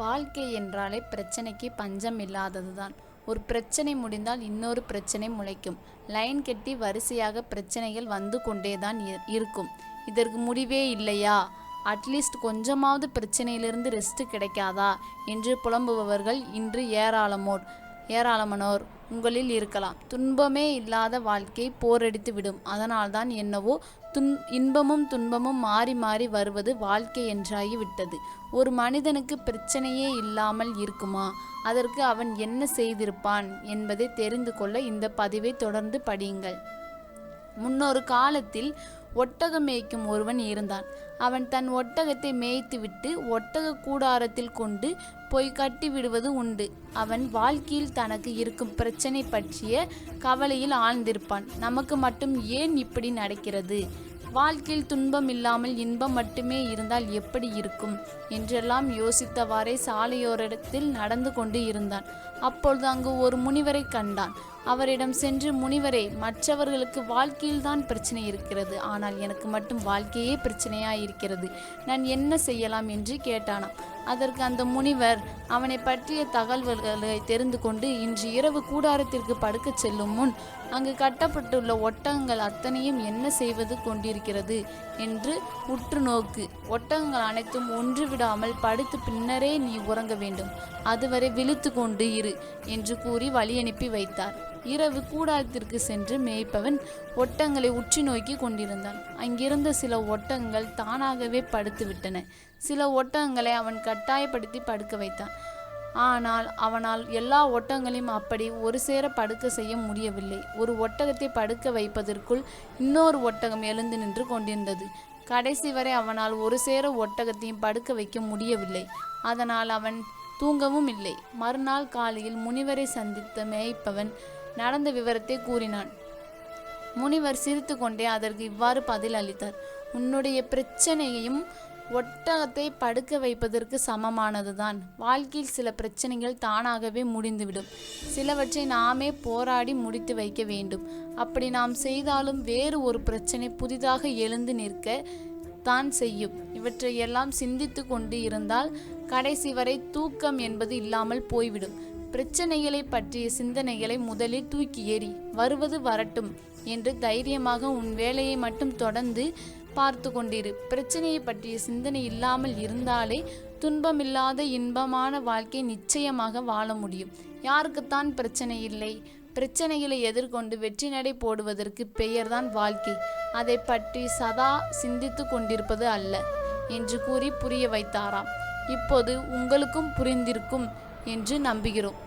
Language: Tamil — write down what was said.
வாழ்க்கை என்றாலே பிரச்சனைக்கு பஞ்சம் இல்லாததுதான். ஒரு பிரச்சனை முடிந்தால் இன்னொரு பிரச்சனை முளைக்கும். லைன் கட்டி வரிசையாக பிரச்சனைகள் வந்து கொண்டேதான் இருக்கும். இதற்கு முடிவே இல்லையா, அட்லீஸ்ட் கொஞ்சமாவது பிரச்சனையிலிருந்து ரெஸ்ட் கிடைக்காதா என்று புலம்புபவர்கள் இன்று ஏராளமானோர் உங்களில் இருக்கலாம். துன்பமே இல்லாத வாழ்க்கை போரடித்து விடும். அதனால்தான் என்னவோ இன்பமும் துன்பமும் மாறி மாறி வருவது வாழ்க்கை என்றாகிவிட்டது. ஒரு மனிதனுக்கு பிரச்சனையே இல்லாமல் இருக்குமா? அதற்கு அவன் என்ன செய்திருப்பான் என்பதை தெரிந்து கொள்ள இந்த பதிவை தொடர்ந்து படியுங்கள். முன்னொரு காலத்தில் ஒட்டகம் மேய்க்கும் ஒருவன் இருந்தான். அவன் தன் ஒட்டகத்தை மேய்த்துவிட்டு ஒட்டக கூடாரத்தில் கொண்டு போய் கட்டி விடுவது உண்டு. அவன் வாழ்க்கையில் தனக்கு இருக்கும் பிரச்சனை பற்றிய கவலையில் ஆழ்ந்திருப்பான். நமக்கு மட்டும் ஏன் இப்படி நடக்கிறது? வாழ்க்கையில் துன்பம் இல்லாமல் இன்பம் மட்டுமே இருந்தால் எப்படி இருக்கும் என்றெல்லாம் யோசித்தவாறே சாலையோரத்தில் நடந்து கொண்டு இருந்தான். அப்பொழுது அங்கு ஒரு முனிவரை கண்டான். அவரிடம் சென்று, முனிவரே, மற்றவர்களுக்கு வாழ்க்கையில்தான் பிரச்சனை இருக்கிறது, ஆனால் எனக்கு மட்டும் வாழ்க்கையே பிரச்சனையாயிருக்கிறது. நான் என்ன செய்யலாம் என்று கேட்டானாம். அதற்கு அந்த முனிவர் அவனை பற்றிய தகவல்களை தெரிந்து கொண்டு, இன்று இரவு கூடாரத்திற்கு படுக்க செல்லும் முன் அங்கு கட்டப்பட்டுள்ள ஒட்டகங்கள் அத்தனையும் என்ன செய்வது கொண்டிருக்கிறது என்று உற்று நோக்கு. ஒட்டகங்கள் அனைத்தும் ஒன்று விடாமல் படுத்து பின்னரே நீ உறங்க வேண்டும். அதுவரை விழித்து கொண்டு இரு என்று கூறி வழி அனுப்பி வைத்தார். இரவு கூடாரத்திற்கு சென்று மேய்ப்பவன் ஒட்டங்களை உற்று நோக்கி கொண்டிருந்தான். அங்கிருந்த சில ஒட்டகங்கள் தானாகவே படுத்து விட்டன. சில ஒட்டகங்களை அவன் கட்டாயப்படுத்தி படுக்க வைத்தான். ஆனால் அவனால் எல்லா ஒட்டகங்களையும் அப்படி ஒரு சேர படுக்க செய்ய முடியவில்லை. ஒரு ஒட்டகத்தை படுக்க வைப்பதற்குள் இன்னொரு ஒட்டகம் எழுந்து நின்று கொண்டிருந்தது. கடைசி வரை அவனால் ஒரு சேர ஒட்டகத்தையும் படுக்க வைக்க முடியவில்லை. அதனால் அவன் தூங்கவும் இல்லை. மறுநாள் காலையில் முனிவரை சந்தித்த மேய்ப்பவன் நடந்த விவரத்தை கூறினான். முனிவர் சிரித்து கொண்டே அதற்கு இவ்வாறு பதில் அளித்தார். உன்னுடைய பிரச்சனையையும் ஒட்டகத்தை படுக்க வைப்பதற்கு சமமானதுதான். வாழ்க்கையில் சில பிரச்சனைகள் தானாகவே முடிந்துவிடும். சிலவற்றை நாமே போராடி முடித்து வைக்க வேண்டும். அப்படி நாம் செய்தாலும் வேறு ஒரு பிரச்சனை புதிதாக எழுந்து நிற்க தான் செய்யும். இவற்றையெல்லாம் சிந்தித்து கொண்டு இருந்தால் கடைசி வரை தூக்கம் என்பது இல்லாமல் போய்விடும். பிரச்சனைகளை பற்றிய சிந்தனைகளை முதலில் தூக்கி எறி. வருவது வரட்டும் என்று தைரியமாக உன் வேலையை மட்டும் தொடர்ந்து பார்த்து கொண்டிரு. பிரச்சனையை பற்றிய சிந்தனை இல்லாமல் இருந்தாலே துன்பமில்லாத இன்பமான வாழ்க்கை நிச்சயமாக வாழ முடியும். யாருக்குத்தான் பிரச்சனை இல்லை? பிரச்சனைகளை எதிர்கொண்டு வெற்றி நடை போடுவதற்கு பெயர்தான் வாழ்க்கை. அதை பற்றி சதா சிந்தித்து கொண்டிருப்பது அல்ல என்று கூறி புரிய வைத்தாராம். இப்போது உங்களுக்கும் புரிந்திருக்கும் என்று நம்புகிறோம்.